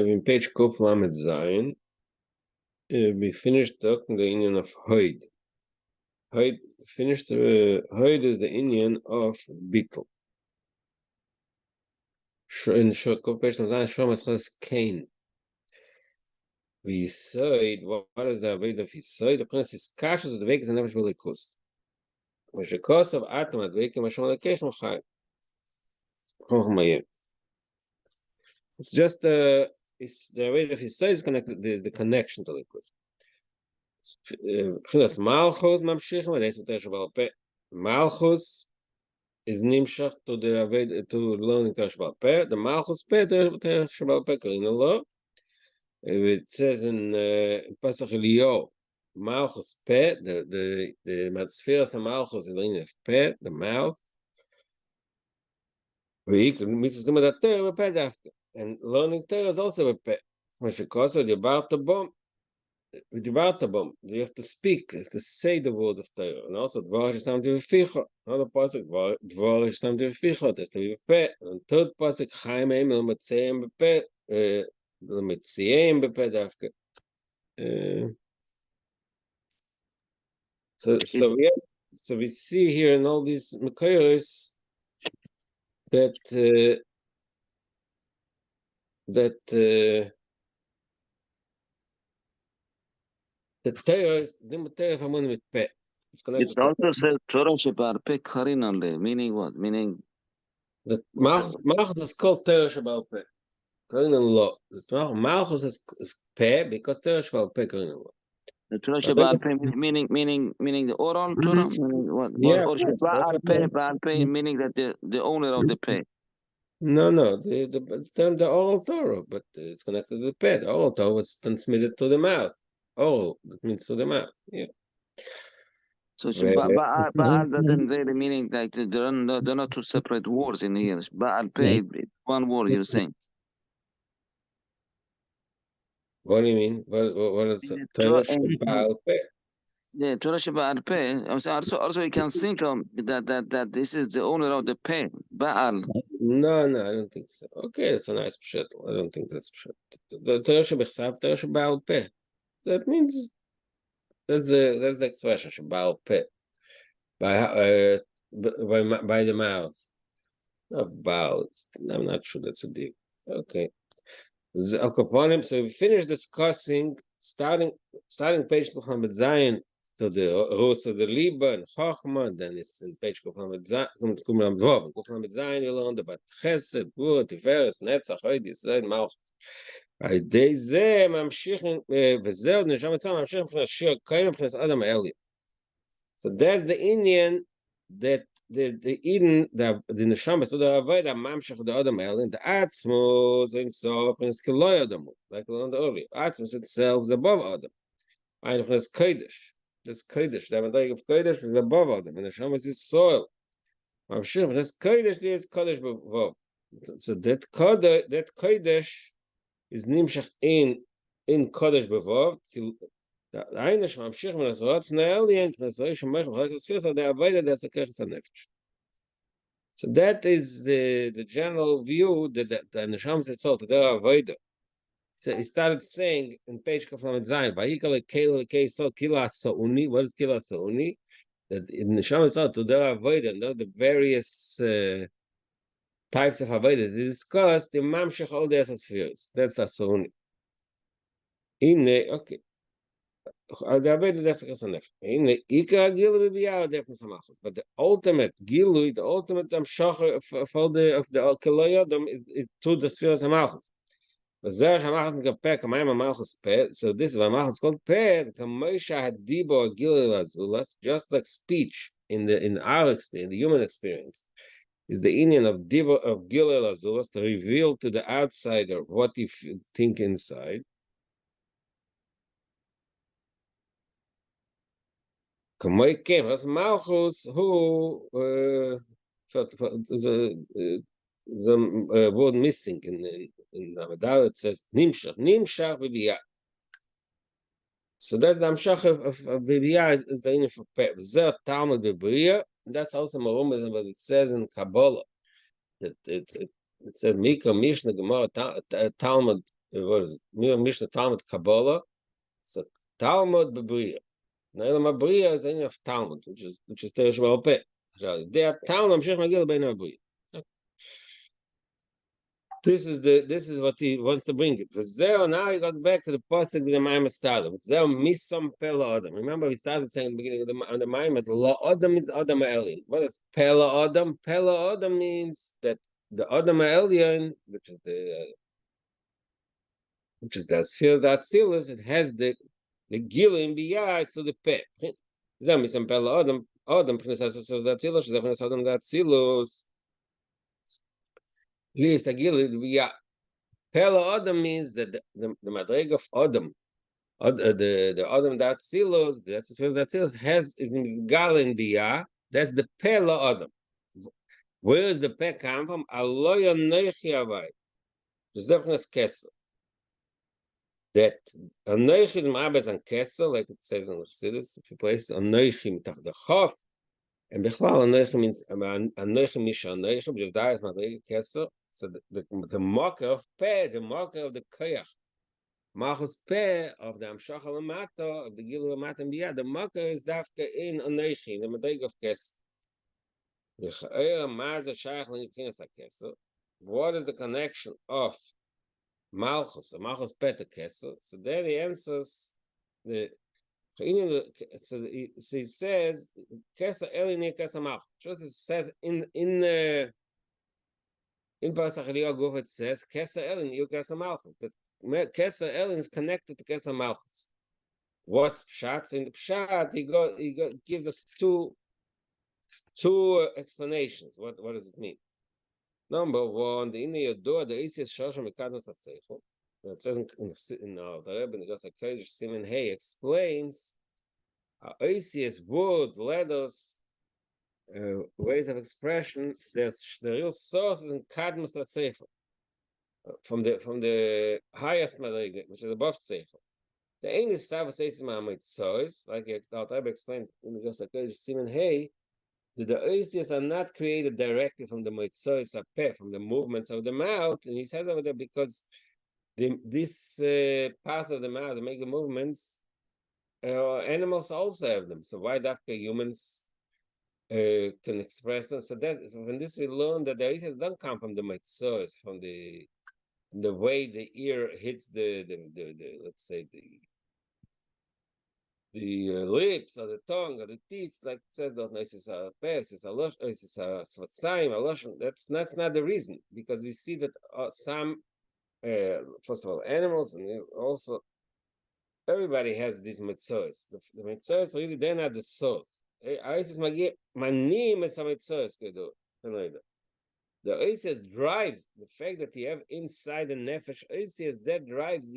in page Kuf Lamed Zayin, we finished talking the Indian of Hoid. Hoid finished. Hoid is the Indian of Bittul. In Kuf page Zayin, Shom has Cain. We said, what is the Avodah of Yisoid? The Prince is Kashas of the Vekas and Nefesh Velikus. When the cause of Atom at Vekim Mashon Lekechem Chai. It's just it's the Avodah of Yisoid is connected the connection to Likus. Malchus mamshichim v'neis Torah Shabbat. Malchus is nimshach to the to learning Torah Shabbat. The Malchus Torah Shabbat in the law. It says in Pasach Eliyahu, Malchus Peh, the Matzfiras of Malchus is in Peh, the mouth. And learning Torah is also a Peh. When she calls it about the bomb. You have to speak, you have to say the words of Torah. And also, Dvar Yistam Divificha. Another pasuk, Dvar Yistam Divificha. That's the Bepeh. And third pasuk, Chaim Eim L'Metziim Bepeh. L'Metziim Bepeh Dafka. So we see here in all these Mekayos that the Torah is the Torah from with Peh. It also says Torah Shabbat Peh Karinale, meaning what? Meaning the Malchus is called Torah Shabbat Peh. Karinal law. The Malchus is Peh because Torah Shabbat Peh Karinal law. the Torah Shabbat Peh meaning the oral Torah? Meaning what? Yeah, or Shabbat Peh meaning that the owner of the Peh. No, it's termed the oral Torah, but it's connected to the Peh. The oral Torah was transmitted to the mouth. Oral, that means to the mouth. Yeah. So Ba'al doesn't really meaning like they're not two separate words in here. Ba'al Peh, it's one word you're saying. What do you mean? What is Torah Shabbat Peh? Yeah, Torah Shabbat Peh. I'm saying also you can think of that this is the owner of the Peh, Ba'al. No, I don't think so. Okay, that's a nice pshat. I don't think that's pshat. The Torah Shabbat Peh. That means that's the expression Shabbat Peh. By the mouth. About. I'm not sure that's a deal. Okay. So we finished discussing starting page Muhammad Zayin to the Rosa the Liba and Chachma, then it's in page Muhammad Zayin, Muhammad Zayin, you learned about Chesed, Gvur, Tiferes, Netzach, Hoid, Yisrael, Malchus. על זה ממשיכים, וזהו, נשם עצמם ממשיכים מבחינת שיר קיים מבחינת אדם העליון. So that's the Indian that the Eden, the Neshama, so the Avodah Mamshach the Adam Elin, the Atzmos in Sof and Skiloy Adam, like we learned earlier. Atzmos itself is above Adam. And it's Kodesh. That's Kodesh. The Avodah of Kodesh is above Adam. And Neshama is soil. Mamshach, and it's Kodesh is Kodesh above. So that Kodesh is Nimshach in Kodesh above. So that is the general view that the Neshama itself, the Avodah. So he started saying in page Kaflamet Zayin, what is Kila Sauni? That in Neshama itself, to the Avodah, and the various types of Avodah, they discussed the Mamshech all the spheres. That's the Sauni. Okay. But the ultimate Gilui, the ultimate Amshach of the Alkaloyodom is to the spheres of Malchus. So this is Malchus called Peh, just like speech in our experience, the human experience, is the Indian of Dibo of Gilel Azulas to reveal to the outsider what you think inside. Kamoy came as Malchus, who the word missing in Ramadal. It says Nimshach Bibiyah. So that's the Amshach of Bibiyah is the union for Peh. Zer Talmud Bibiyah. That's also Marumism, but it says in Kabbalah that it said Mika Mishnah Gemara Talmud what is it? Mishnah Talmud Kabbalah. So Talmud B'Briya. Now B'Briya is the name of Talmud, which is Teresh Baal Peh. They are Talmud Mamshech Magil Bein B'Briya. This is what he wants to bring it. Now he goes back to the pasuk with the Ma'amad started. Misam Pela Adam. Remember, we started saying at the beginning of the Ma'amad, La Adam means Adam Elyon. What is Pela Adam? Pela Adam means that the Adam Elyon, which is the sphere that seals, it has the Gilim Biyah to the Peh. Misam Pela Adam. Adam Princess that Silos, Adam that Silos. Lis Agil Biyah. Pela Adam means that the madreg of Adam, the Adam that silos, that silos is in Gal in Biyah. That's the Pela Adam. Where is the Pe come from? Aloya Neichi Avai. Zevnes Kessel. That Anoichi is Ma'abez and Kessel, like it says in the Chassidus, if you place Anoichi mitach the Chof, and Bechlal Anoichi means Anoichi Misha Anoichi, because that is madreg Kessel. So the marker of Pe, the marker of the Koyach, Malchus Peh of the Amshach Lamata, of the Gilu Lamata and Biyah, the marker is Dafka in Anoichi, the madreg of Kessel. What is the connection of Malchus, Malchus Peh to Kessel? So there he answers so he says Kessel Eli near Kessel Malchus. It says in Pasach Eliyah Guf it says Kessel Eli near Kessel Malchus, but Kessel Eli is connected to Kessel Malchus. What's Pshat? In the Pshat, he gives us two explanations. What does it mean? Number one, the Inner Yodor, the Isis Shosham Mekadot Hatzeichel. It says in the Rebbe, in the Gosa Kodesh, Simon Hay explains how Isis word, letters, ways of expression, the real source is in Kadmus Hatzeichel, from the highest Madriga, which is above Tzeichel. The Ein is Savas Eisim HaMitzos, like the Rebbe explained in the Gosa Kodesh, Simon Hay, the oases are not created directly from the moitzois apeh, from the movements of the mouth, and he says over there because this parts of the mouth that make the movements, animals also have them. So why that humans can express them? So from this we learn that the oases don't come from the moitzois, from the way the ear hits the let's say the lips or the tongue or the teeth, like it says, that's not the reason, because we see that some, first of all, animals, and also everybody has these mitzvahs. The mitzvahs really, they're not the source. The oasis drive the fact that you have inside the nefesh oasis, that drives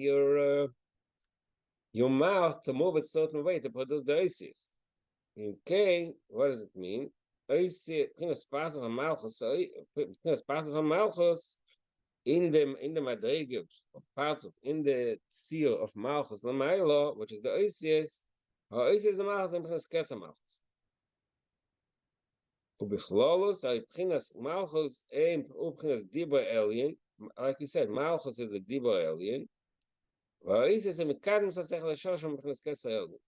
your mouth to move a certain way to produce the oasis. Okay, what does it mean? Oasis, parts of a malchus, in the madrigim, parts of in the seal of malchus lamailo, which is the oasis. Oasis the malchus and pchinas kesa malchus. Ubichlolus, pchinas malchus and pchinas dibur alien. Like we said, malchus is the dibur alien. Oasis and mikadim sasech leshoshim pchinas kesa alien.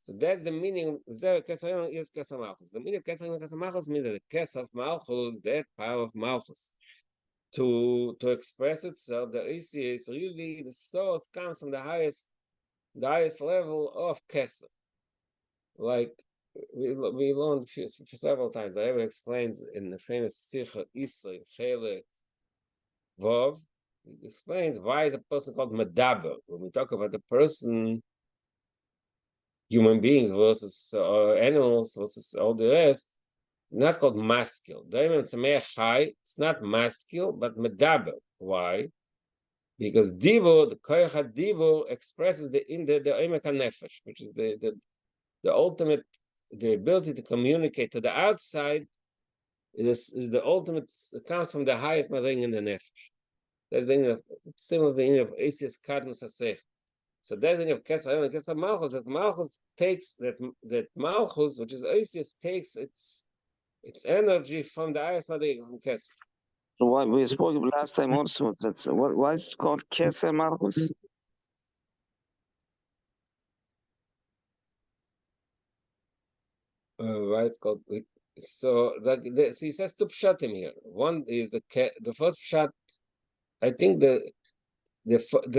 So that's the meaning. Zer Kesar is Kesar Malchus. The meaning of Kesar Malchus means that the Kesar Malchus, that power of Malchus, to express itself, the Isi is really the source comes from the highest level of Kesar. Like we learned for several times. The Rebbe explains in the famous Sicha Isra Chelek Vov. He explains why is a person called Medaber. When we talk about the person, human beings versus animals versus all the rest, it's not called masculine. It's not masculine, but medaber. Why? Because divo, the koyach divo, expresses the emek nefesh, which is the ultimate, the ability to communicate to the outside. Is the ultimate. It comes from the highest madring in the nefesh. That's the of similar to the of Asias Kadmus Asech. So that's when you have Kesar and Kesar Malchus. That Malchus takes that Malchus, which is Isis, takes its energy from the highest Madrig from Kesar. So why we spoke last time also. That's why it's called Keser Malchus. Why it's called? So he says two pshatim here. One is the first pshat. I think the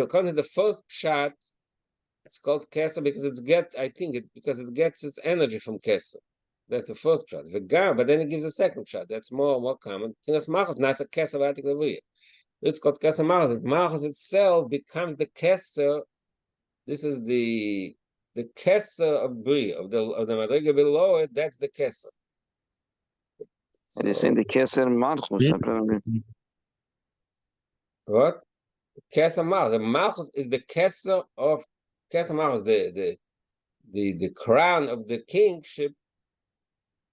according to the first pshat, it's called Keser because because it gets its energy from Keser. That's the first pshat. V'gam, but then it gives a second pshat. That's more common. Kinas Malchus nasa Keser v'atik levuya. It's called Keser Malchus. Malchus itself becomes the Keser. This is the Keser of Bria, of the Madriga below it. That's the Keser. And they say the Keser Malchus. What? Keser Malchus. The Malchus is the Keser of Keser Malchus, the crown of the kingship.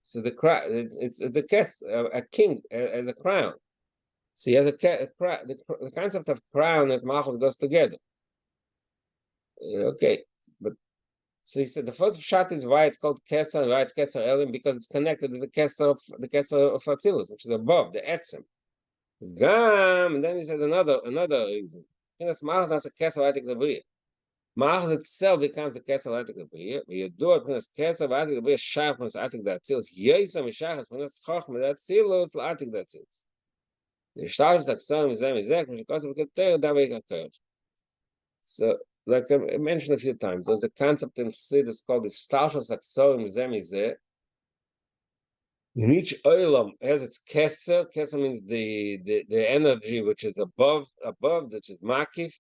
So the crown, it's the Keser, a king as a crown. See, as the concept of crown and Malchus goes together. Okay, but so he said the first shot is why it's called Keser, why it's Keser Elim, because it's connected to the Keser of Atzilus, which is above the Etzem. Gam, and then he says another reason. Malchus itself becomes the Keser Atik Lebriya. You do it when it's Keser Atik Lebriya, Shach when it's Atik Datzilus. Yesam Shachas when it's Choch with Datzilus, Atik Datzilus. The Shtar Saxon is Zemizek, which because of Keter, Davik Akert. So, like I mentioned a few times, there's a concept in Chassidus called the Shtar Saxon Zemizek. In each oilam has its keser. Keser means the energy which is above, which is makif.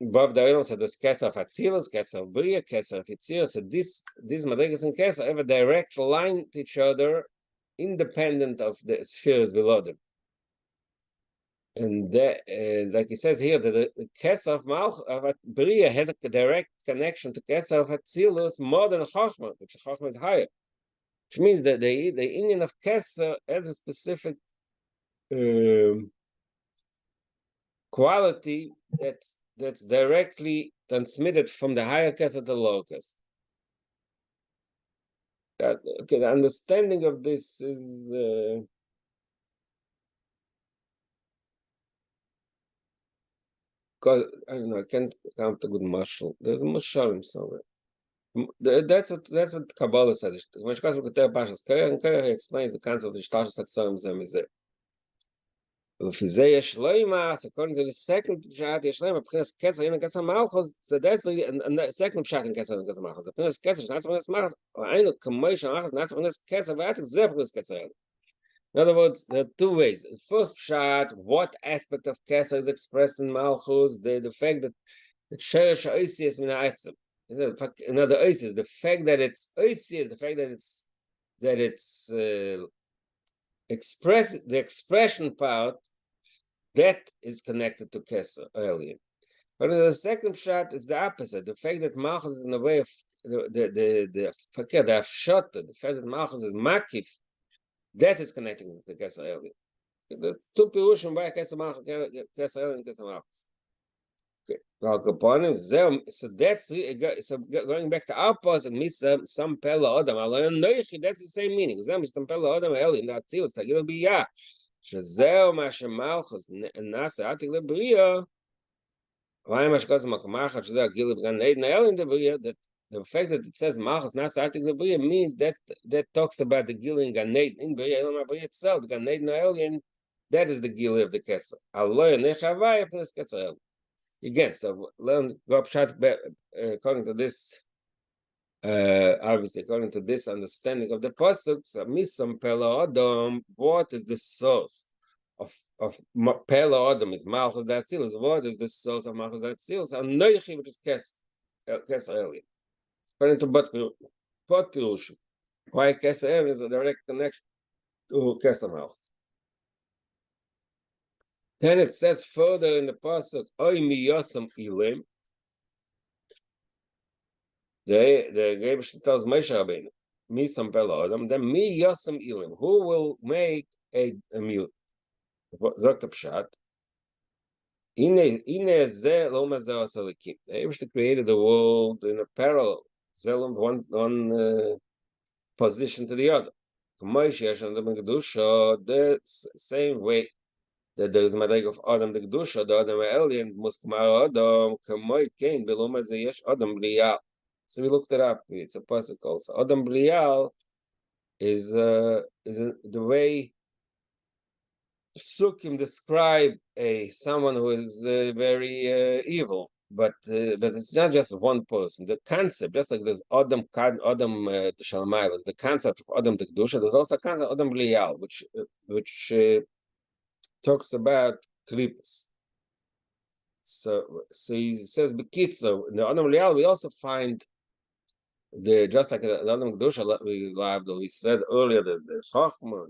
Above the oilam, so there's keser of atzilus, keser of bria, keser of itzir. So these madrigas and keser have a direct line to each other, independent of the spheres below them. And like he says here, that the keser of malch of bria has a direct connection to keser of atzilus more than chochma, which chochma is higher. Which means that the Indian of Keser has a specific quality that's directly transmitted from the higher Keser to the lower Keser. Okay, the understanding of this is because I don't know. I can't count a good mashal. There's a mashal somewhere. That's what Kabbalah said. When he explains the concept of Shtashas Aksarim Zemizeh. According to the second pshat, Yeshleima, P'chinas Ketzer, Yina Ketzer Malchus, so that's the second pshat in Ketzer Ketzer Malchus. P'chinas Ketzer, Shnasa P'chinas Malchus, or Einu Kamoish Malchus, Nasa P'chinas Ketzer, V'atik Zeh P'chinas Ketzer. In other words, there are two ways. The first pshat, what aspect of Ketzer is expressed in Malchus, the fact that the Sheresh Oisius Mina Eitzim. Another Oisius, the fact that it's Oisius, the fact that it's the expression part, that is connected to Keser earlier. But in the second shot, it's the opposite. The fact that Malchus is in the way of the Afshot, the fact that Malchus is Makif, that is connecting to Keser earlier. The two Pirushim by Keser Malchus, Keser earlier and Keser Malchus. So that's so going back to our person, some Pella Odom, that's the same meaning. Some Pella Odom early in that seal, it's like it'll be Shazeo Mashamalchus Nasa Atik Lebria. Why Mashkos Makamach, Shazeo Gilib Gan Eden in the Bria, that the fact that it says Malchus Nasa Atik Lebria means that talks about the Gil in Gan Eden in Bria, Elam Bria itself, Gan Eden alien, that is the Gil of the Kesser. Allah Nechavai plus Kesser. Again, so learn go up shot according to this. Obviously, according to this understanding of the pasuk, so misam pela adam, what is the source of pela adam? It's malchus datzilus. What is the source of malchus datzilus? Anoichi, which is kes earlier. According to Bot Pirush, why kes is a direct connection to kes malchus. Then it says further in the pasuk, oy mi yosam ilim. The Rebbe tells Moshe Rabbeinu, "Mi some pelo adam." Then mi yosem ilim. Who will make a mute? Zok the pshat. Ine ze lo mazeh asalikim. The Rebbe created the world in a parallel, zelum one position to the other. Moshe Hashem the same way that there is a madrig of Adam the Kedusha, the Adam Alien, Muskamar Adam, Kamoy Kain, Beluma Zayesh, Adam Brial. So we looked it up. It's a pasuk also. Adam Brial is the way Sukkim describe someone who is very evil, but it's not just one person. The concept, just like there's Adam Shalmayel, the concept of Adam the Kedusha, there's also a concept of Adam Brial, which talks about klipos. So he says Bekitzo. In the Adam Lial, we also find just like the Adam Kedusha we said earlier, the Chachma,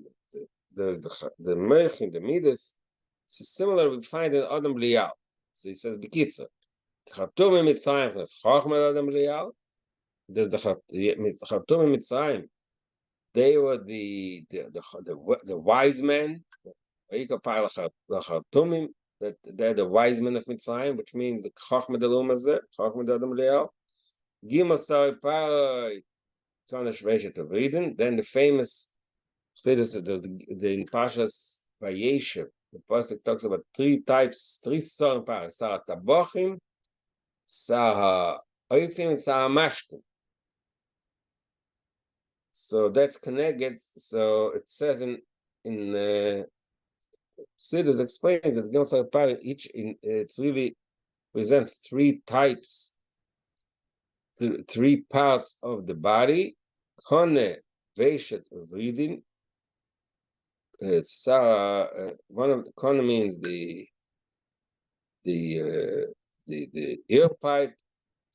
the Mechin, the Midas. So similar we find in Adam Lial. So he says Bekitzo. Chatum Mitzrayim, there's Chachma Adam Lial. There's the Chatum Mitzrayim. They were the wise men. That they're the wise men of Mitzrayim, which means the Chachma Delum Azeh, Chachma Adam Lial. Gimel Sari Parai Konesh Veshet of Eden. Then the famous citizen, in Pashas Vayeshev, the pasuk talks about three Sar Parai: Sar Tabochim, Sar Ha'oifim, and Sar Mashkim. So that's connected. So it says in Siddur explains that Gimel Sari Parai it's really presents three types. Three parts of the body. Kone Veshet Vridim. It's one of the Kone means the ear pipe,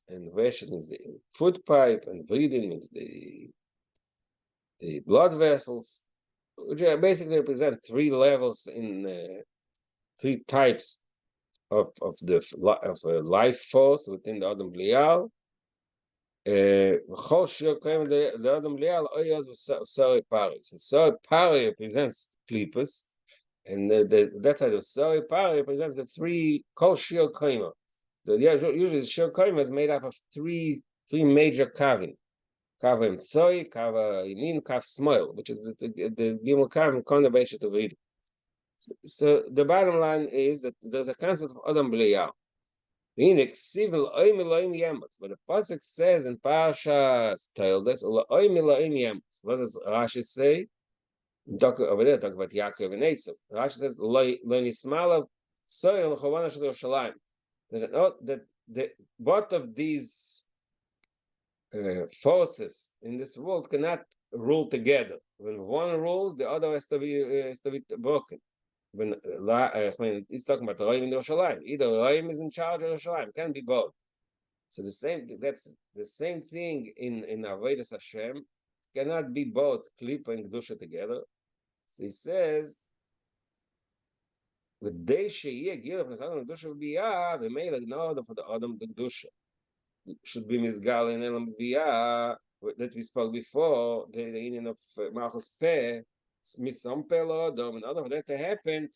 and Veshet means the foot pipe, and Vridim means the blood vessels, which basically represent three levels in three types of life force within the Adam Blial. The Adam Lial Oyaz was Sari Pari. So Sari Pari represents klipos, and that side of Sari Pari represents the three Kol Shiur Koima. Usually the Shiur Koima is made up of three major kavim. Kav Emtsoi, Kav Yamin, Kav Smoil, which is the Gimel Kavim Kona Beishet of Eden. So the bottom line is that there's a concept of Adam Lial. But the pasuk says in Parshas Toldos, what does Rashi say? Over there, talk about Yaakov and Esav. Rashi says, that both of these forces in this world cannot rule together. When one rules, the other has to be broken. When he's talking about Roim in Yerushalayim, either Roim is in charge or Yerushalayim, can't be both. So that's the same thing in Avodas Hashem. Cannot be both Klippa and Kedusha together. So he says, the day Sheyeh Gilaf Nesadam Kedusha B'Yah, the male ignored for the Adam the Kedusha should be Mizgal in Elam B'Yah that we spoke before. The union of Malchus Peh. In order for that to happen,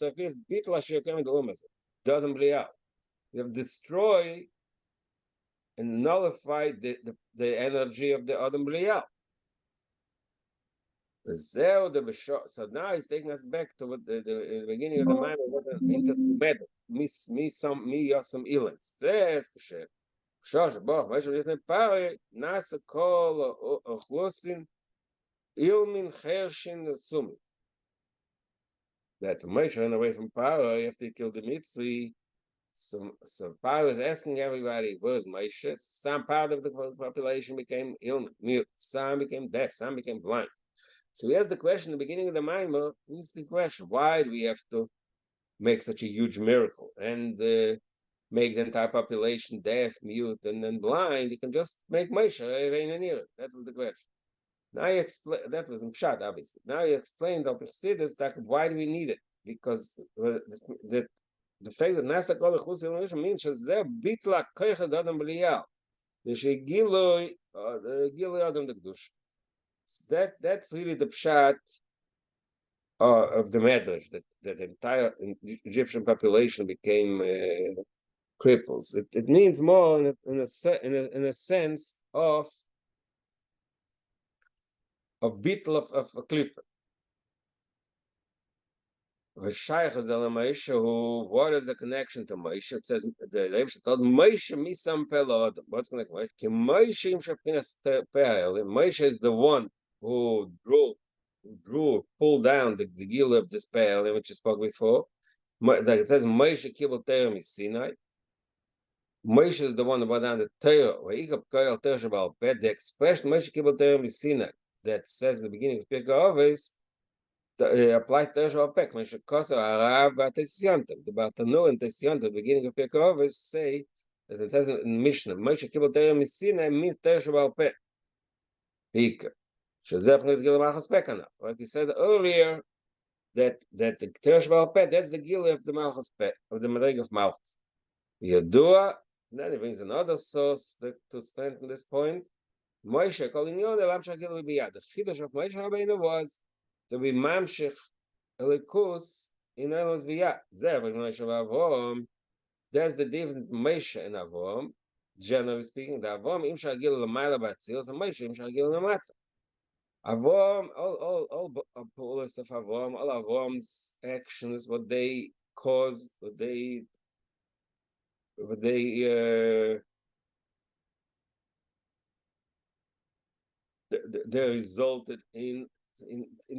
you have destroyed and nullified the energy of the Adam Blial. So now he's taking us back to the beginning of the mind of what an interesting matter. Me yosam ilan. Says Kasher. Shosh boch. Vaishu yitne pare nasa kol ochlusin ilmin chershin sumi. That Moshe ran away from Paro after he killed the Mitzi. So Paro is asking everybody, where's Moshe? Some part of the population became mute, some became deaf, some became blind. So he asked the question at the beginning of the Maimah, it's the question, why do we have to make such a huge miracle and make the entire population deaf, mute, and then blind? You can just make Moshe That was the question. Now he explain that was in Pshat, obviously. Now he explains our Chassidus that why do we need it? Because the fact that Nasa Kol Echus means Shazeh Bitla Koiches Adam B'Liyal. Gilui Adam the Kedush. That's really the Pshat of the Medrash, that the entire Egyptian population became cripples. It means more in a sense of bitl of a clipper. V'shayach is el Moshe, who, what is the connection to Moshe? It says, the Rebbe told Moshe misam pelod. What's going to Moshe? Ki Moshe im shapchinas pe'el. Moshe is the one who pulled down the gil of this pe'el, which you spoke before. Like it says, Moshe kibul Torah Sinai. Moshe is the one who brought down the Torah. The expression Moshe kibul Torah Sinai that says in the beginning of Pirkei Avos applies to Torah Shabbat. Moshe Koso Arav Atesyantam. The Bartanu and Tesyantam, the beginning of Pirkei Avos, say that it says in Mishnah, Moshe kibul Torah Sinai means Torah Shabbat. Hika. Shezeh Pnes Gil Malchus Pekana. Like he said earlier, that the Torah Shabbat, that's the Gil of the Malchus Pek, of the Madrig of Malchus. Yadua. Then he brings another source to strengthen this point. Moshe calling you the Lamshach Gil Biyad. The Chiddush of Moshe Rabbeinu was to be Mamshich Elikus in Elos Biyad. Zev Moshe Avraham. That's the difference Moshe and Avraham. Generally speaking, the Avraham Im Shagil L'Mayla Batzil, and Moshe Im Shagil L'Mata. Avraham, all police of Avraham, all Avraham's actions, what they caused, what they resulted in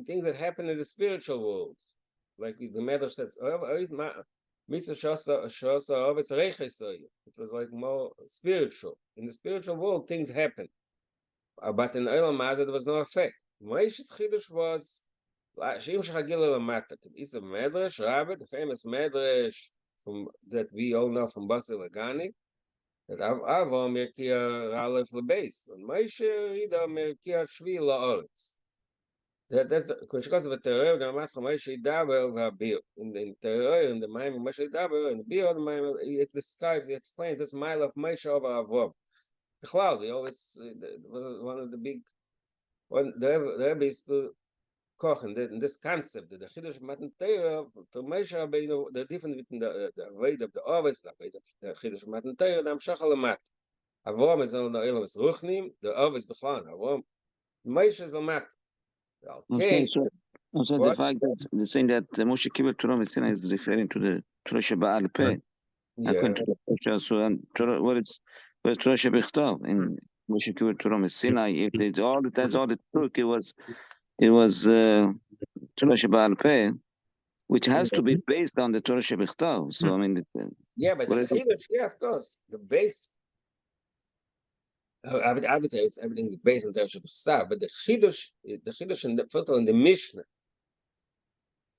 things that happen in the spiritual world, like the Medrash says, it was like more spiritual. In the spiritual world, things happen, but in Olam Hazeh there was no effect. Moshe's chiddush was it's a Medrash, Rabbi, the famous Medrash from that we all know from Basel Lagani, that Avraham Merkia Aleph LeBeis, and Moshe Ida Merkia Shvi LaOretz. That's the because of the Torah, the Master Moshe Daber V'Abir. In the Torah, in the Maim of Moshe Daber, and the Bir, the Maim, it describes, it explains this mile of Moshe over Avraham. The cloud, they always one of the big one. The Rebbe is to kochen in this concept that the Chiddush of Matan Torah to Moshe Rabbeinu, the difference between the weight of the Ovis, the weight of the Chiddush of Matan Torah, the Amshach Alamat. Avraham is on the Elam is Ruchnim, the Ovis Bechlan. Avraham, Moshe is Lamat. Okay. So the fact that the saying that Moshe Kibbutz Torah Sinai is referring to the Torah Sheba'al Peh, according to the Torah. So and Torah, what is Torah Shebichtav in Moshe Kibbutz Torah Sinai? If it's all that's all it took, it was Torah Sheba'al Peh, which has to be based on the Torah Shebichtav. So I mean, but the Chiddush, of course, the base. Everything is based on Torah Shebichtav, but the Chiddush in the first of all in the Mishnah,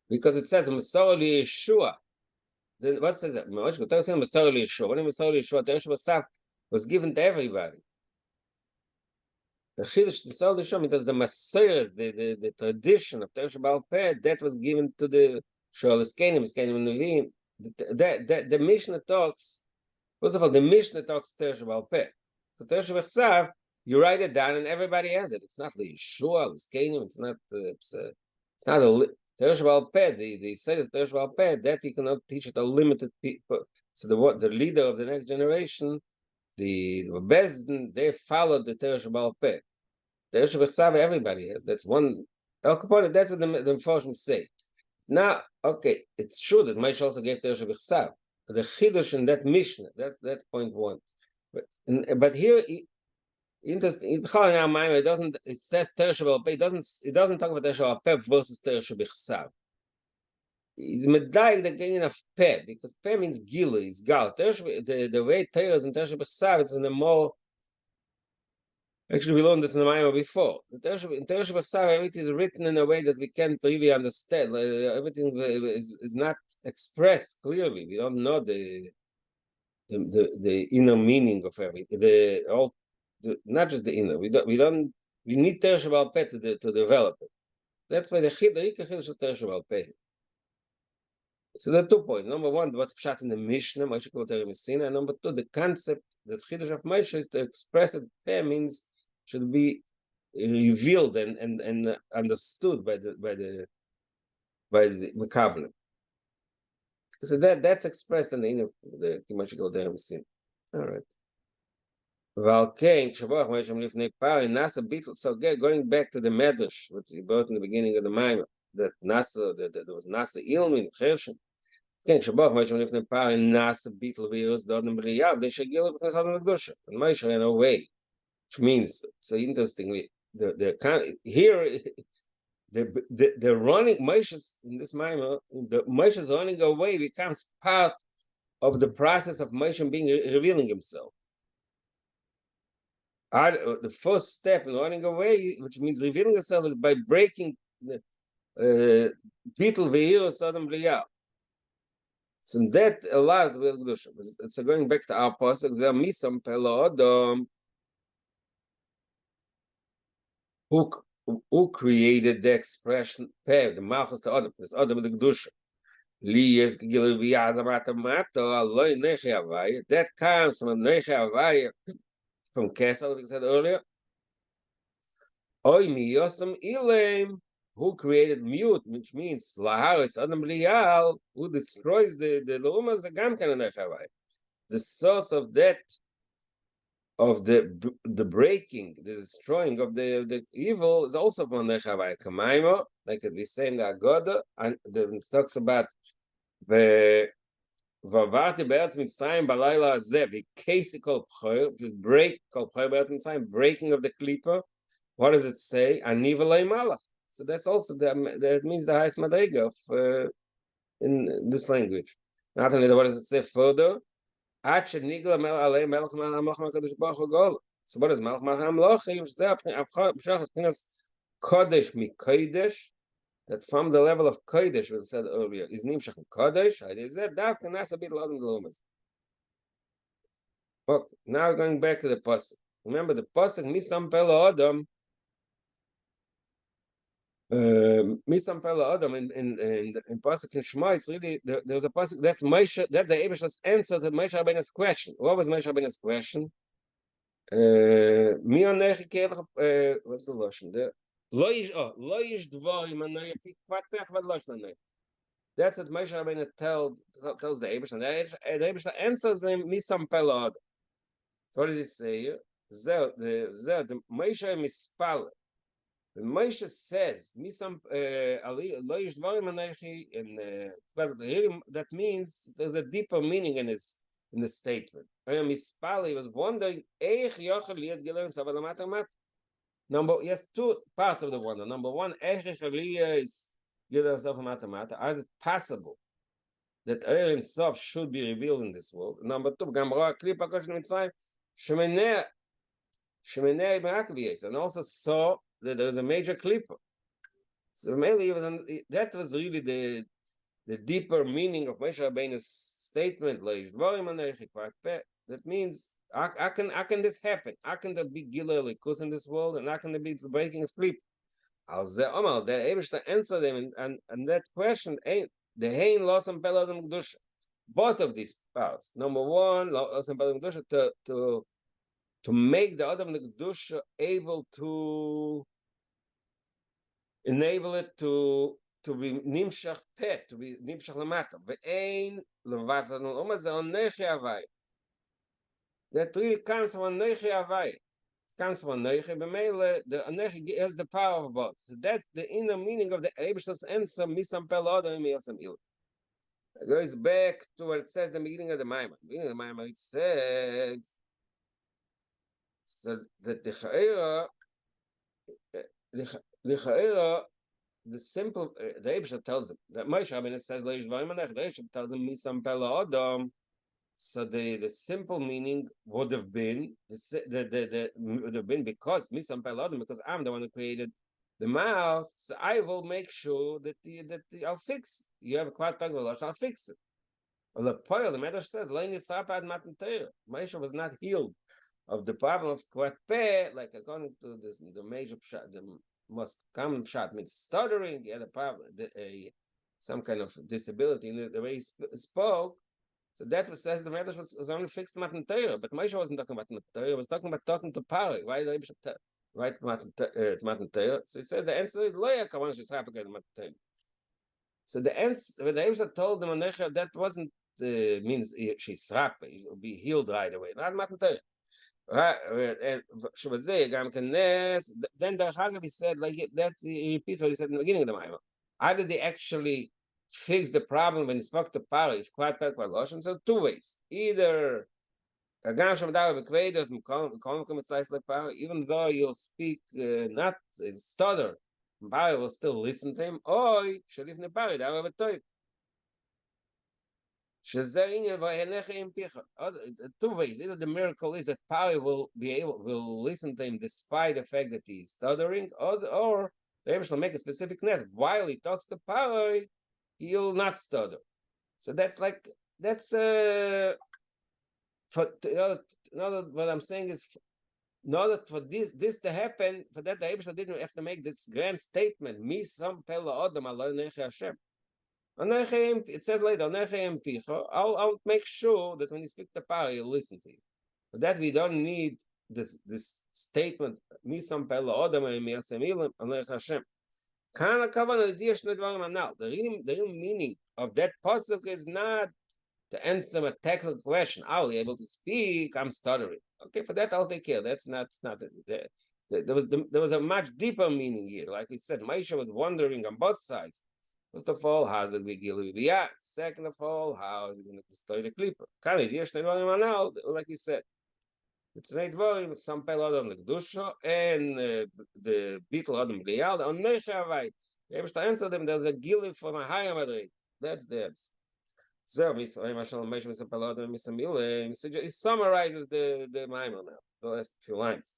because it says Masor Yeshua. Then what says that? Torah says Masor Yeshua. What is Masor Yeshua? Torah Shebichtav was given to everybody. The Chiddush Masor Yeshua means the Maseres, the tradition of Torah Shebaal Peh, that was given to the Sholas Kenim, Nevim. The Mishnah talks. First of all, the Mishnah talks Torah Shebaal Peh. Because Torah Shebichtav, you write it down and everybody has it. It's not Yeshua, Kenim. It's not a Torah Shebaal Peh. The set of Torah Shebaal Peh that you cannot teach it a limited people. So the leader of the next generation, the Bezdin, they followed the Torah Shebaal Peh. Torah Shebichtav everybody has. That's one. That's what the Mephoshim say. Now, okay, it's true that Moshe also gave Torah Shebichtav. The Chiddush in that Mishnah, that's point one. But here, it doesn't. It says Torah Shebaal Peh. It doesn't talk about Torah Shebaal Peh versus Torah Shebichtav. It's medayik the gain of Peh, because Peh means Gilu, is Gal. The way Torah is in Torah Shebichtav, it's in a more. Actually, we learned this in the Maimah before. In Torah Shebichtav, everything is written in a way that we can't really understand. Everything is not expressed clearly. We don't know the inner meaning of everything. Not just the inner. We need Torah Shebaal Peh to develop it. That's why the Chiddush is Torah Shebaal Peh. So there are 2 points. Number one, what's pshat in the Mishnah, Moshe Kibul Torah Sinai, and number two, the concept that Chiddush of Moshe is to express it. Peh means should be revealed and understood by the Mekablim. So that's expressed in the inner the Moshe Kibul Torah Sinai. All right. So going back to the Medrash, what he brought in the beginning of the Maimah, that Nasa, that there was Nasa Ilmin, Chershin. כן, כשבוך מוישה לפני פער נס ביטל וירוס דודן בריאה, they should give it to the and Moshe ran away, which means so interestingly here the running Moshe's in this mimer, the Moshe's running away becomes part of the process of Moshe being revealing himself. The first step in running away, which means revealing himself, is by breaking the Bitul Ve'ir Sodom B'Riyah. So that allows the will Kedusha. It's going back to our pasuk. There misam pelo Adam who created the expression Pev, the malchus to Adam, this Adam the Kedusha. Li yes gilu v'yad matamata aloi nechi avaya. That comes from nechi avaya from Kesel, like I said earlier. Oy mi yosam ileim, who created mute, which means laharis Adam Lial, who destroys the lumas the gam kind of nechi avaya. The source of that, of the breaking, the destroying of the evil, is also from Nechavai Kamaimo, like we say in the Agoda, and it talks about the Vavarti Be'etz Mitzrayim Balayla Azeh, V'kesi Kol Pchoyer, which is break Kol Pchoyer Be'etz Mitzrayim, breaking of the Klippa. What does it say? Ani V'lei Malach. So that's also that means the highest madriga of in this language. Not only that, what does it say further? So what is Melech Melech Kodesh Mikodesh, that from the level of Kodesh, we said earlier, is Nimshach Kodesh. Okay, now going back to the pasuk. Remember the pasuk Misam Pelo Adam. Misam Pelo Adam in pasuk in Shema. It's really there's a pasuk that's Moshe, that the Eibishter's answer to Moshe Rabbeinu's question. What was Moshe Rabbeinu's question? Mi anechi kelach. What's the lashon there? Lo yish dvarim anechi kvatech vad lashon anechi. That's what Moshe Rabbeinu tells the Eibishter. The Eibishter answers him Misam Pelo Adam. So what does he say here? The Moshe mispal. When Moshe says Misam lo yish dvarim anechi, and that means there's a deeper meaning in the statement. Mispal, he was wondering, yes, two parts of the wonder. Number one, is is it possible that Ein Sof should be revealed in this world? Number two, and also saw that there was a major clipper. So mainly that was really the deeper meaning of Moshe Rabbeinu's statement. That means, how can this happen? How can there be Gilui Elikus in this world, and how can there be breaking of sleep? The Eibishter answered them, and that question ain't the Hein Losam Pelodem Kedusha. Both of these parts. Number one, Losam Pelodem Kedusha, to make the Adam Kedusha able to enable it to be nimshach pet, to be nimshach lamata. Ve'ein levatan l'oma ze onechi avai. That really comes from onechi avai. It comes from onechi. B'meile, the onechi has the power of both. So that's the inner meaning of the Eibishter's answer. Misam pel adam miyosam il. It goes back to what it says in the beginning of the Maimon. Beginning of the Maimon, it says so that the Cha'ira, the simple, the Eibishter tells him that Moshe Rabbeinu says Leish Vaymanech. The Eibishter tells him Misam Pela Adam. So the simple meaning would have been would have been because Misam Pela Adam, because I'm the one who created the mouth. So I will make sure that I'll fix it. You have a quite big Velosh, I'll fix it. The Poel, the Medrash says Lein Yisrapad Matan Torah. Moshe was not healed of the problem of Kwat Peh, like according to the major pshat, the most common pshat means stuttering. He had a problem, some kind of disability in the way he spoke. So that says the Medrash was only fixed Matan Torah, but Moshe wasn't talking about Matan Torah. He was talking about talking to Pari. Why did they write Matan Torah? So he said the answer is Lo Yakavan Shisrapad Matan Torah. So the answer, when the Eibishter told the Manecha, that wasn't means Shisrapad, he will be healed right away. Not Matan Torah. Then the Hagav he said like that. He repeats what he said in the beginning of the Maimon. How did they actually fix the problem when he spoke to Paro? It's quite Lashon. So two ways. Either even though you'll speak not stutter, Paro will still listen to him. Or two ways. Either the miracle is that Paro will listen to him despite the fact that he's stuttering, or the Rebbe shall make a specific nest. While he talks to Paro, he'll not stutter. So that's for what I'm saying is, in order for this to happen, for that the Rebbe didn't have to make this grand statement. Mi sam pela odom aloi neche Hashem. It says later, I'll make sure that when you speak to Paro, you'll listen to you. For that we don't need this statement. Mi sam pela odom mi asem ilim aloi Hashem. The real meaning of that pasuk is not to answer a technical question. Are you able to speak? I'm stuttering. Okay, for that I'll take care. That's not there was a much deeper meaning here. Like we said, Moshe was wondering on both sides. First of all, how's it with Gilui? Second of all, how is it going to destroy the clipper? Like we said, it's not worry some pel adam lekdusha and the beetle adam lial on nechavai. They have to answer them. There's a Gilui from a higher madrig. That's that. So, he summarizes the Maimon now, the last few lines.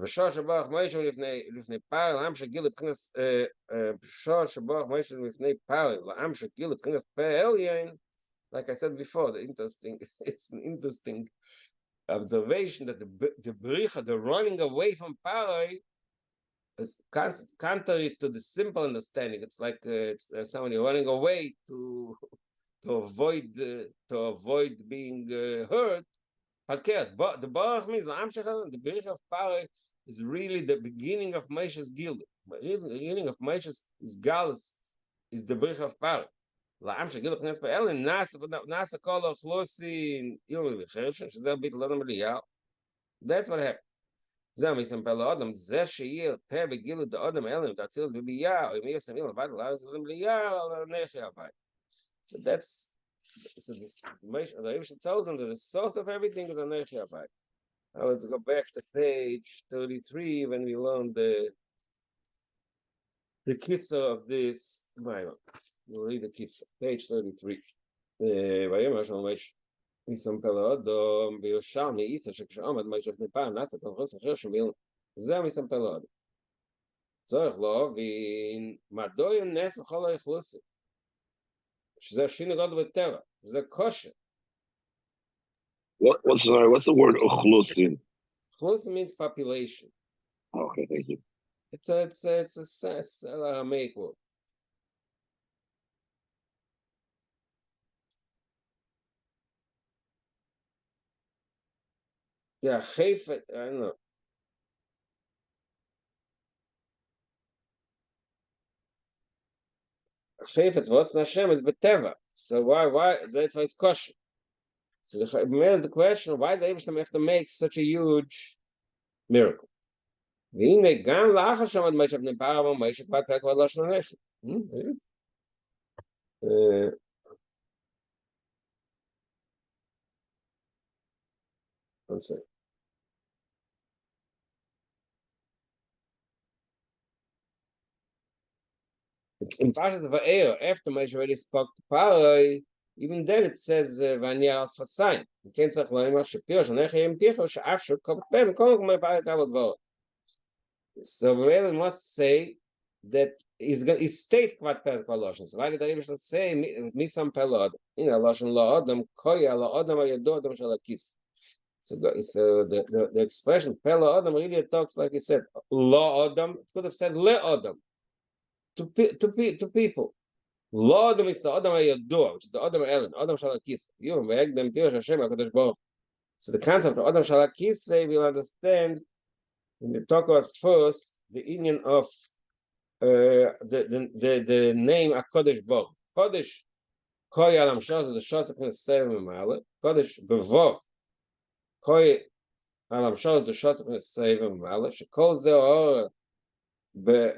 בשור שבוח מוישה לפני פאר, לעם שגיל לבחינס, בשור שבוח מוישה לפני פאר, לעם שגיל לבחינס פאר עליין, like I said before, it's an interesting observation that the bricha, the running away from Paro, is contrary to the simple understanding. It's like it's somebody running away to avoid being hurt. But the Baruch means the Berich of Paro is really the beginning of Moshe's guild. The beginning of Moshe's galus is the Berich of Paro. לעם שגיל לפני פאל נעשה כל האוכלוסין יום וחרשן שזה ביטל אדם אליהו. That's what happened. זה מסמפל האדם, זה שיהיה פה בגיל את האדם האלה, תצילס בבייה, או אם יהיה סמיל לבד, לארץ אדם אליהו, על הנכי הבית. So this the Rebbe tells them that the source of everything is הנכי הבית. Now let's go back to page 33 when we learn the kitzah of this Bible. We'll read the kitzah, page 33. ויאמר שם מוישה מסמפל האדם ויושע מאיצה שכשעמד מוישה לפני פעם נעשה כל חוסר אחר שמיל זה מסמפל האדם. צריך להבין מדוע נס לכל האכלוסים שזה השינוי גדול בטבע, שזה כושר. What's the word ochlusin? Ochlusin means population. Okay, thank you. It's a Aramaic word. Yeah, chayfet, I don't know. Chayfet, what's Hashem is beteva. So why? That's why it's kosher. So the question: why the Eibishter have to make such a huge miracle? והנה גם לאחר שעמד מוישה לפני פרעה ומוישה כבר פרק ולשון הלחם. One second. In Parshas Va'er, after Moshe already spoke to Paro, even then it says Vanya as Fasain. You can't say Chloim Shapir Shonech Yem Picho Shafshur Kopem Kol Kumay Paro Kavod. So we must say that he state Kvat Per Koloshin. So why did the Rebbe say Misam Pelod? You know, Loshin Lo Odom Koya Lo Odom Ayado Odom Shalakis. So the expression Pelo Odom really talks like he said Lo Odom. It could have said Le Odom. To people. Lo Odom is the Odom Ayado, which is the Odom Ellen, Odom Shalakis. You make them Pir Hashem HaKadosh Baruch. So the concept of Odom Shalakis we'll understand when we talk about first the union of the name HaKadosh Baruch. Kodesh Koy Alam Shos, the Shos of Seven Male. Kodesh Bevov Koy Alam Shos, the Shos of Seven Male. She calls the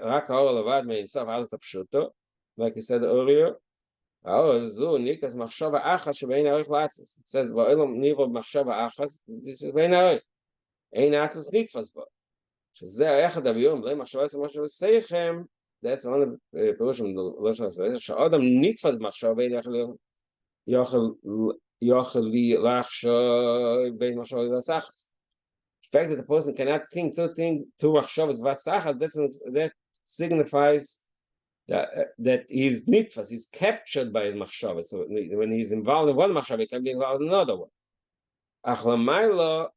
רק האור לבד מאינסוף עד הפשוטו, like you said earlier, האור זו ניקס מחשבה אחת שבין הערך לעצמס. It says, ואילום ניבו מחשבה אחת, בין הערך. אין עצמס נתפס בו. שזה היחד הביום, בלי מחשבה עשו משהו בסייכם, that's one of פירוש שהאדם נתפס מחשבה בין יוכל לי לחשוב בין מחשבה לסחס. The fact that the person cannot think two machshavas vasachas, that signifies that he's nitfas, he's captured by his machshavas. So when he's involved in one machshava, he can be involved in another one. Ach lamaylo,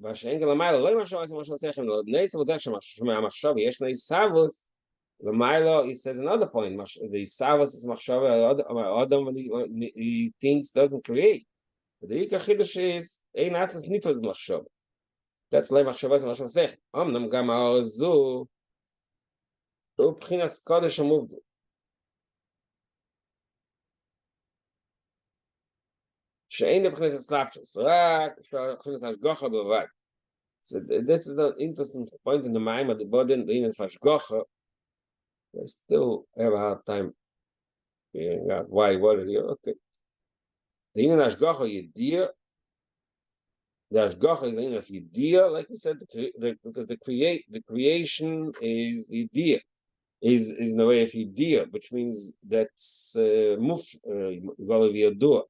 v'she'en lamaylo, lo machshavas machshavas sechem lo neis avodah shemachshava yesh no isavus. Lamaylo, he says another point. The isavus is machshava. Adam when he thinks doesn't create. But the ikar chidush is ein atzos nitfas machshava. That's like מחשבה זה משהו מסך. אמנם גם האור זו הוא בחינת קודש המובדל. שאין לבחינת הסלאפשוס, רק בחינת השגחה בלבד. So this is an interesting point in the mind of the body, the inner השגחה. I still have a hard time figuring out why, what it is. Okay. The inner השגחה ידיע. The Ashgacha is in of idea, like we said, because the creation is idea, is in the way of idea, which means that's move Golaviadua.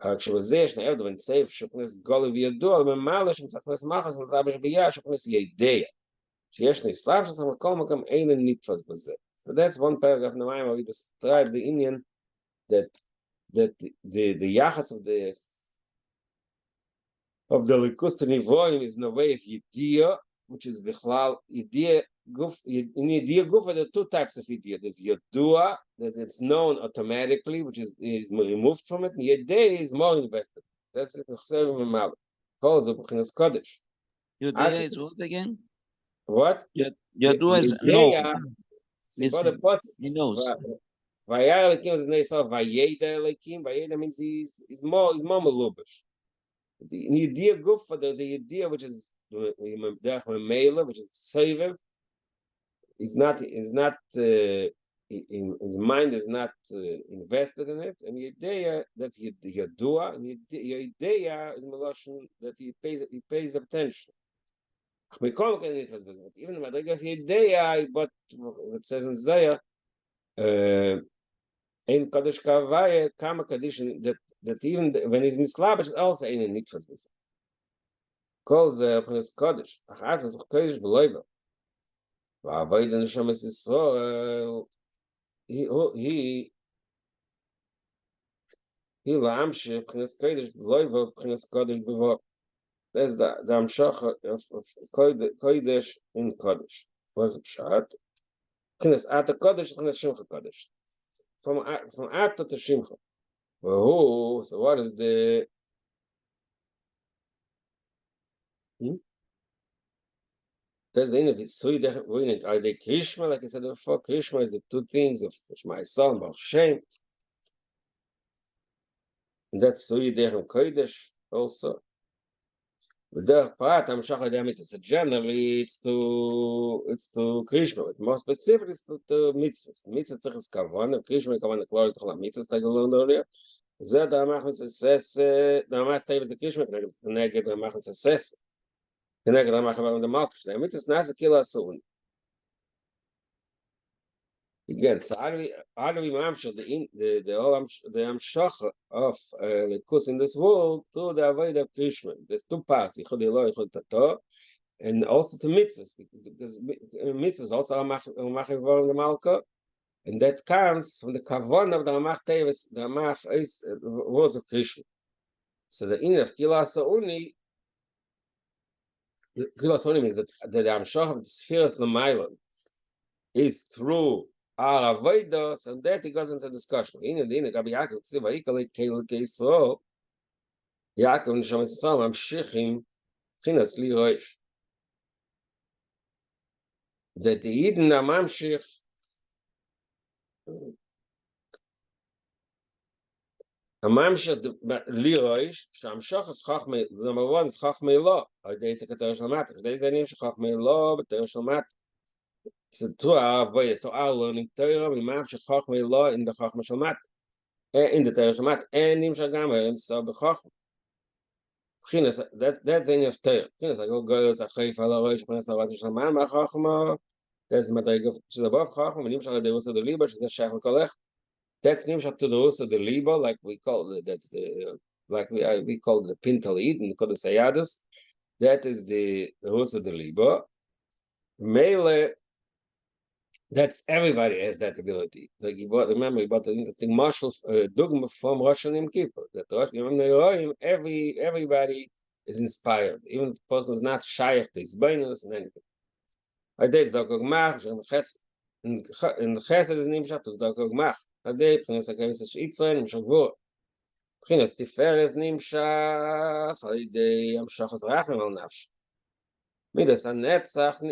Actualization, when safe Shuknes Golaviadua, when Malish and Saknes Machas and Rabish Bia, Shuknes Yedea. Sheshni Slavs and Makomacam ain't a nitfas baze. So that's one paragraph in the Maimon where we describe the Indian that the Yachas of the Likus Nivoim is in a way of Yediyah, which is Bichlal Yediyah Guf. In Yediyah Guf, there are two types of Yediyah. There's Yedua, that it's known automatically, which is removed from it, and Yediyah is more invested. That's it. Calls the B'chinas Kodesh. Yediyah is what again? What? Yedua is no. He knows. Vayera means he's more malubish. The idea gufa, there's a idea which is which is saved. His mind is not invested in it, and the idea that Yadua, and the idea is Meloshin that he pays attention. Even the Madriga of idea, but it says in Zaya, in Kadosh Kavaya, Kama Kaddish, that even when he's mislabish, it's also in a nitfas b'sa. Calls the Prince Kodesh. Achaz is Kodesh b'loiba. V'avoid the Neshamas Yisrael. He la'amshi Prince Kodesh b'loiba, Prince Kodesh b'vor. That's the Amshach of Kodesh in Kodesh. First of Pshat. Prince Ata Kodesh, Prince Shimcha Kodesh. From Ata to Shimcha. So what is the That's the end of it. So are they Krishma, like I said before? Krishma is the two things of my son, Baruch Shem. And that's Sui Dechem Kodesh also. But the part I'm shachar mitzvah. So generally it's to Krishma, but more specifically it's to mitzvahs. Mitzvahs is kavanah. Krishma kavanah close to mitzvahs like I learned earlier. זה דרמח מצסס, דרמח סטייבס דקרישמה, כנגד דרמח מצסס, כנגד דרמח עבר דמוקש, מיתוס נעשה כאילו אסון. Again, so how do we mamshel the amshach of Likus in this world to the avoid of Krishma? There's two parts, Yichud Elo, Yichud Tato, and also to mitzvahs, because mitzvahs also are machim vor the Malka. And that comes from the kavon of the Ramach Tevis, the Ramach is words of Krishna. So the inner of Kila Sauni means that the Amshach of the Spheres Lamailon is through our Avodos, and that it goes into discussion. In the inner Gabi Yaakov, Ksiva Ikalik Kele Keiso, Yaakov and Shem Yisrael, Amshichim, Chinas Li Roish. That the Eden Amamshich הממשך לירויש, שהמשוך is חכמי, number one is חכמי לא, על ידי צקתר של מטר, כדי זה עניין שחכמי לא בתר של מטר. It's to our learning Torah, we map Chachma law in the Chachma Shalmat, in the Torah Shalmat, and Nim Shagam, and so the Chachma. That's the end of Torah. I go girls, I crave for the Rosh, Prince of Shalman, Chachma. There's the Madrig of Shadabov Chachma, Nim Shagam, the Rus of the Liba, the Shach Kolech. That's Nim Shag to the Rus of the Liba, like we call it. That's the like we call the Pintalid and the Sayadus. That is the Rus of the Liba. Mele. That's everybody has that ability. Like remember, he bought an interesting marshal dogma from Russian Yom Kippur. That everybody is inspired, even if the person is not shaykh to his bonus and anything. Like that, Dr. Gmach, in the Chesed is nimshach to Dr. Gmach. Like that, Pchinas HaKavis HaShitzrael, nimshach Gvur. Pchinas Tiferes nimshach, Halidei Amshachas Rachim al Nafsh. Netzach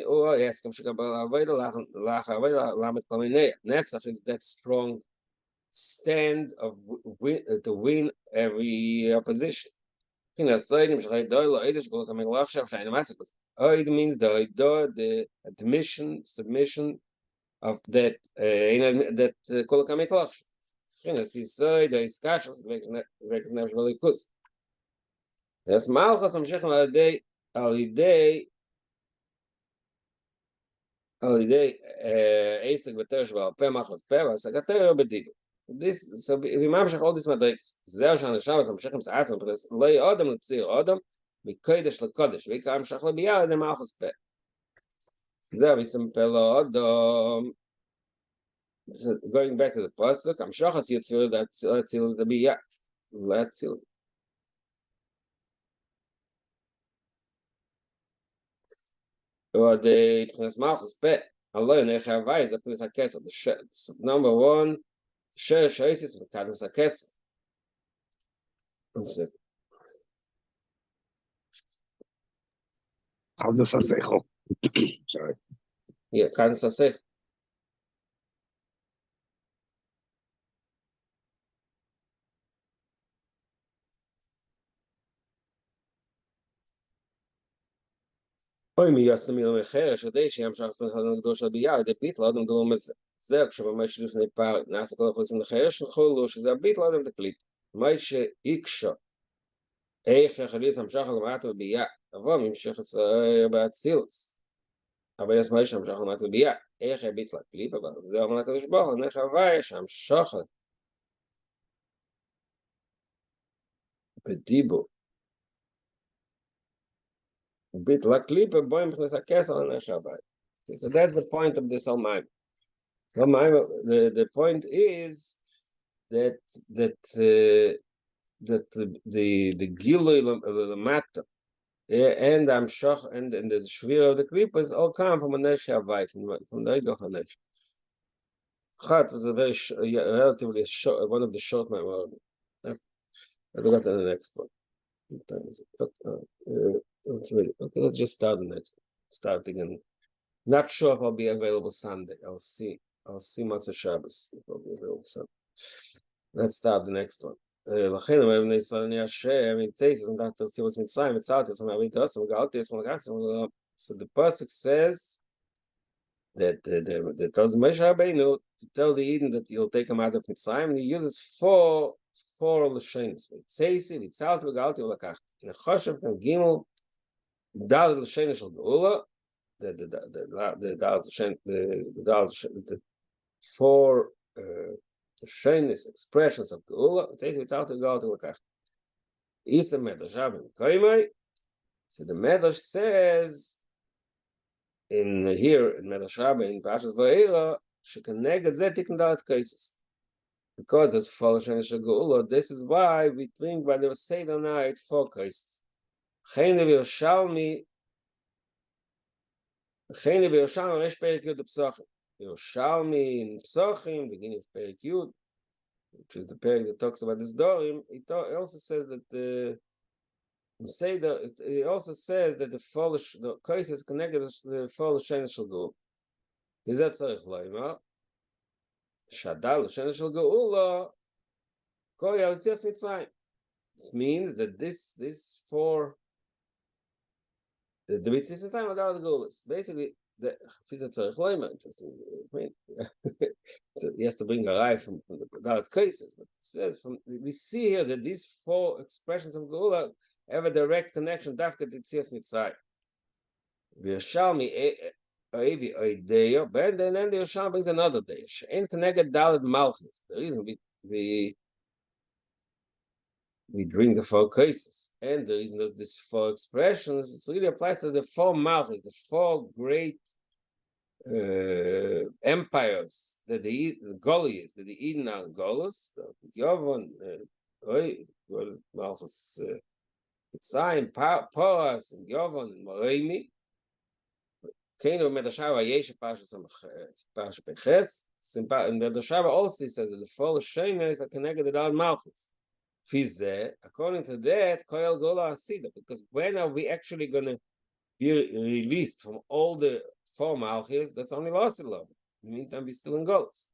is that strong stand of to win every opposition. Oid means the admission, submission of that that kolakamik That's malchus amshechem al yidei Asik v'teresh v'alpeh machot peh v'asagater b'didu. This so we mamshach all these madrigas. Zeh sh'anasham v'amshechem sa'atzim p'tes lei adam l'tzir adam mikodesh l'kodesh v'ikam shach l'biyah l'dem malchus peh. Zeh v'simpeh lo adam. Going back to the pasuk, amshachas yitzvir l'tzil is the biyah. L'tzil. Or the Prince Malchus peh. Allah nechavai is the Prince Hakesed. Number one, share choices with Kadmus Hakesed. How does I say? Oh, sorry. Yeah, Kadmus Hakesed. Oy mi yasmi lo mecher shdei sham shach tmes hadam gdosh biyah de bit ladam do mes zek shva mesh lifnei par nas kol khos in mecher shchol lo shza bit ladam de klip may she iksha ey khalis am shach mat biyah avo mi shach batzilus aber yes may sham shach mat biyah ey bit la klip aber ze amna kadosh bach ne khavai sham shach bedibo bit la klip boim khnes a kesel ne khavai. So that's the point of this Almaim. The point is that the Gilui Lamata and Amshach and the Shvir of the Klippers all come from a Nesha Avai, from the Ego Hanesh. Chat was a very relatively short, one of the short memory. I got the next one. Okay, let's just start the next one. Start again. Not sure if I'll be available Sunday. I'll see Matzah Shabbos if I'll be available Sunday. Let's start the next one. So the pasuk says that the tells Moshe Rabbeinu to tell the Eden that he'll take him out of Mitzrayim, and he uses four lashonos. In a choshev and gimel dal lashonos shel geula. The four shameless expressions of Geula. It says without the Geula to Lakach. Isa Medrash Rabin Koimai. So the Medrash says in Medrash Rabin in Parashas Vayera, Shekaneged Zetik and Dalet cases. Because there's four shameless of Geula, this is why we think by the Seder night 4 cases. Chayne v'Yoshalmi. Chayne v'Yoshalmi resh Perek Yud Psachim. Yerushalmi in Psachim, beginning of Perek Yud, which is the Perek that talks about this Dorim. It also says that it also says that the case is connected to the fall Shein Shel Geula. Is that tzarich loymar? Shadal Shein Shel Geula Kol Yalitzias Mitzrayim. It means that this four the Mitzias Mitzrayim are the Geulas. Basically, interesting. He has to bring a lie from the Galat cases, but it says we see here that these four expressions of Geula have a direct connection. Dafka Titzias Mitzay. V'Yerushalmi Oivi Oideyo, but then the Yerushalmi brings another day. She'en connected Dalet Malchus. The reason we bring the four cases, and the reason there's these four expressions, it really applies to the four Malchus, the four great empires that the Goliaths, that the Eden are Golos, Yovon, Malchus, Mitzrayim, Poras, and Yovon, and Moremi. Kainu Medashava Yesh Pasha Peches. And the Dashava also says that the four Shemes are connected to the Malchus. Fize, according to that, Koyal Gola Asida, because when are we actually going to be released from all the four Malchus? That's only lost in love. In the meantime, we're still in Golos.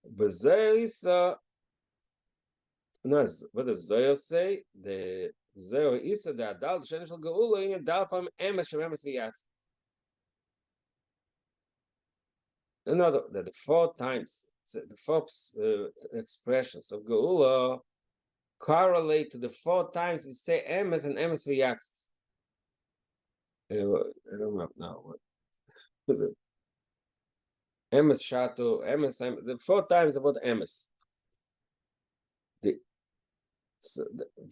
But there is what does Zoya say? The Zoya is the Adal Shenishal Geula in Dalpam Emes Shememes V'Yatz. Another that the four times the four expressions of Geula correlate to the four times we say Emes and Emes V'Yatz. I don't know now what is it. Emes Shato, Emes, the four times about Emes. The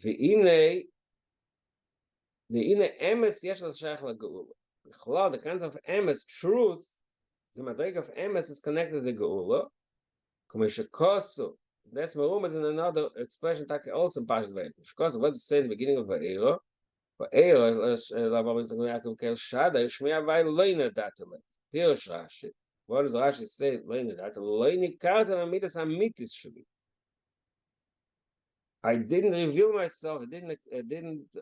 Ine Emes Yesh L'Shach LaGeula. The kinds of Emes, truth, the madrega of Emes is connected to the Geula. Kumeshakosu. That's Merum is in another expression also in Pashas Vayikra. Shkosu, what does it say in the beginning of Vayikra? Vayikra, Rabbi Yaakov Kel Shada, Shmiya Vay Loina Datele. Pirush Rashi. What does Rashi say? Loina Datele. Loini Kartan Amidas Amitis Shuli. I didn't reveal myself. I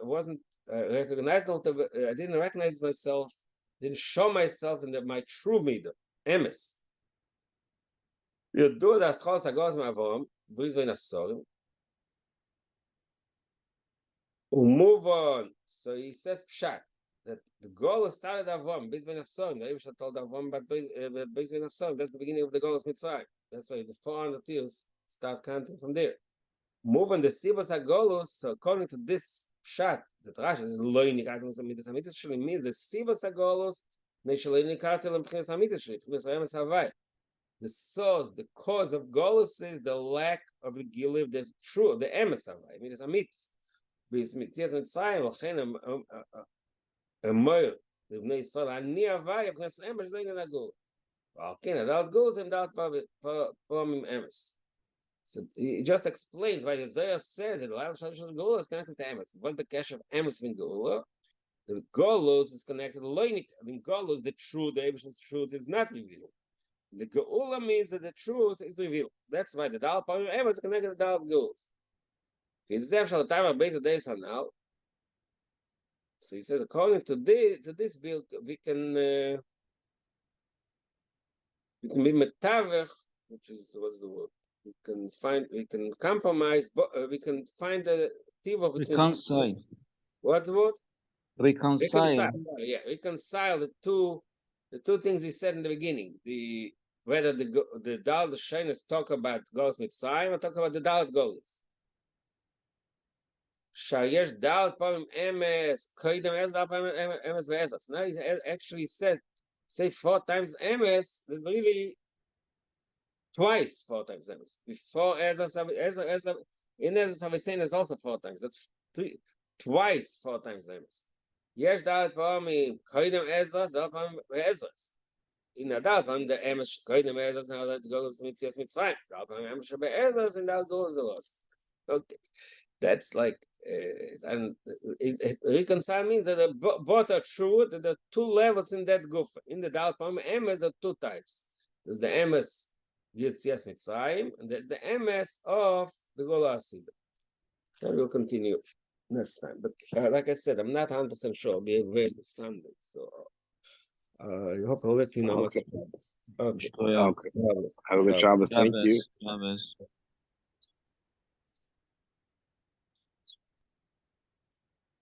wasn't recognized. I didn't recognize myself. Didn't show myself in my true midah, emes. You do the aschos agos ma'avom, bris bein afsorim. Move on. So he says pshat that the goal started avom, bris bein afsorim. The Rebbe told avom about bris bein afsorim. That's the beginning of the goal of Mitzrayim. That's why the 400 years start counting from there. Move on the Sivas Agolos, so according to this pshat, that Rashi is loinik atoms amitis actually means the Sivas Agolos, neshaloinik atel and amitis. The source, the cause of Golos is the lack of the Giliv, the true, the emes havai, amitis amitis. Bis mitzias mitzayim, lachem a moil, livnei Yisrael ani havai, apnes emes zeinen agol. Alken adalt golos and adalt pomim emes. So he just explains why Isaiah says that Geula is connected to Emes. What's the cash of Emes in Geula? The Golos is connected to Loinik. I mean, Golos, the truth, the Abish's truth is not revealed. The Geula means that the truth is revealed. That's why the Dal Pamim Emes is connected to Dal Geulas. So he says, according to this build, we can be metavech, which is what's the word? We can compromise, we can find the tiva between reconcile. What word? Reconcile. Yeah, reconcile the two things we said in the beginning. Whether the Dal the Shainas talk about Golos Mitzrayim or talk about the Dalet Golos. Shayesh Dalet Pamim Emes Koidem Ez Dalet Pamim Emes Ve'ezas. Now he actually says, say 4 times Emes. There's really twice 4 times Emes. Before Ezas in Ezas Havisein is also 4 times. That's twice 4 times Emes. Yesh Dalet Pamim Koidem Ezas Dalet Pamim Ve'ezas. In the Dalet Pamim the Emes Koidem Ezas now that goes Mitzias Mitzrayim. Dalet Pamim Emes Ve'ezas and that goes Elos. Okay, that's like and reconcile means that both are true. That there are 2 levels in that gufa. In the Dalet Pamim Emes, there are 2 types. There's the Emes Yitzias Mitzrayim, and there's the Emes of the Gola Asida. So we'll continue next time. But like I said, I'm not 100% sure. I'll be away this Sunday, so I hope I'll let you know what's Okay. Okay. Okay. Have a good Shabbos. Thank you. Shabbos.